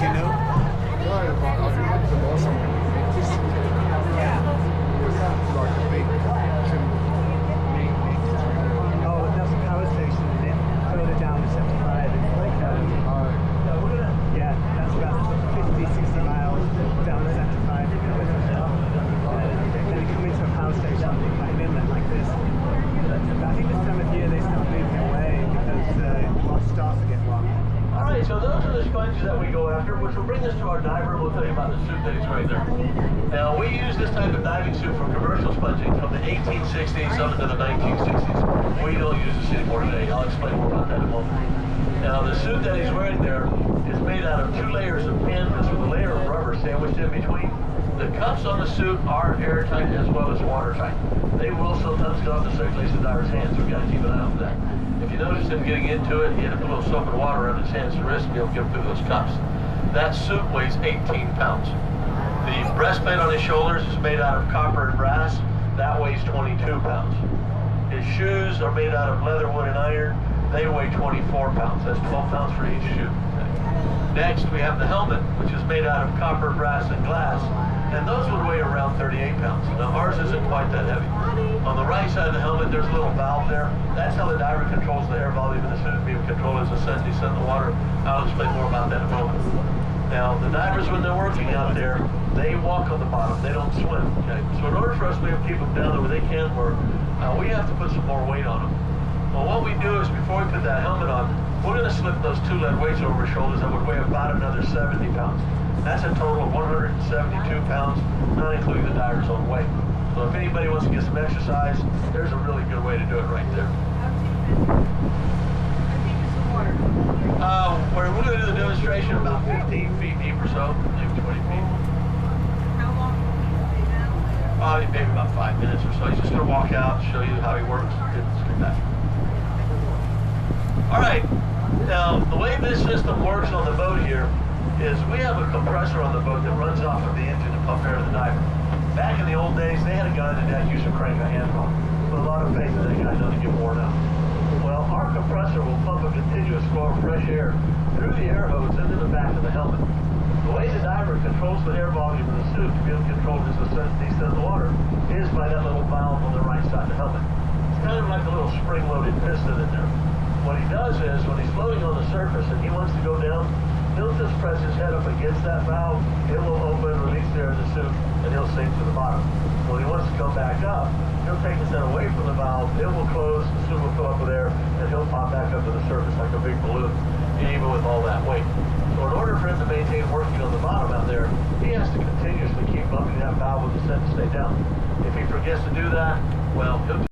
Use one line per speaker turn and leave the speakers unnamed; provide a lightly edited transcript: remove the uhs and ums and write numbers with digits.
you know?
No, but I think the last time we went to see was like a big kitchen main next to the
Oh, that's a power station, isn't it? Further down the 75. It's like, yeah, that's about 50, 60 miles down the 75. Then you come into a power station, like an inlet like this. But I think this time of year they start moving away because water starts to get warm.
Alright, so those are the sponges that we go after, which will bring us to our diver. We'll tell you about the suit that he's right there. Now, we use this type of diving suit for commercial sponging from the 1860s up into the 1960s. We don't use this anymore today. I'll explain more about that in a moment. Now, the suit that he's wearing there is made out of 2 layers of canvas with a layer of rubber sandwiched in between. The cuffs on the suit are airtight as well as watertight. They will sometimes get off the circulation of the diver's hands, so we've got to keep an eye on that. If you notice him getting into it, he had to put a little soap and water around his hands and wrists to be able to get him through those cuffs. That suit weighs 18 pounds. The breastplate on his shoulders is made out of copper and brass. That weighs 22 pounds. His shoes are made out of leather, wood, and iron. They weigh 24 pounds. That's 12 pounds for each shoe. Next, we have the helmet, which is made out of copper, brass, and glass. And those would weigh around 38 pounds. Now, ours isn't quite that heavy. On the right side of the helmet, there's a little valve there. That's how the diver controls the air volume in the suit being controlled as ascent and descent in the water. I'll explain more about that in a moment. Now, the divers, when they're working out there, they walk on the bottom. They don't swim. Okay? So in order for us to be able to keep them down there where they can work, we have to put some more weight on them. Well, what we do is before we put that helmet on, we're going to slip those 2 lead weights over our shoulders that would weigh about another 70 pounds. That's a total of 172 pounds, not including the diver's own weight. So if anybody wants to get some exercise, there's a really good way to do it right there. We're going to do the demonstration about 15 feet deep or so, maybe 20 feet.
How long will he stay down there?
Maybe about 5 minutes or so. He's just going to walk out, show you how he works, get straight back. All right, now the way this system works on the boat here is we have a compressor on the boat that runs off of the engine to pump air to the diver. Back in the old days, they had a guy that used to crank a hand pump. Put a lot of faith in that guy not to get worn out. Well, our compressor will pump a continuous flow of fresh air through the air hose into the back of the helmet. The way the diver controls the air volume in the suit to be able to control his ascent and descent in the water is by that little valve on the right side of the helmet. It's kind of like a little spring-loaded piston in there. What he does is, when he's floating on the surface and he wants to go down, he'll just press his head up against that valve, it will open, release the air in the suit, and he'll sink to the bottom. When he wants to come back up, he'll take his head away from the valve, it will close, the suit will fill up with air, and he'll pop back up to the surface like a big balloon, even with all that weight. So in order for him to maintain working on the bottom out there, he has to continuously keep bumping that valve with his head to stay down. If he forgets to do that, well, he'll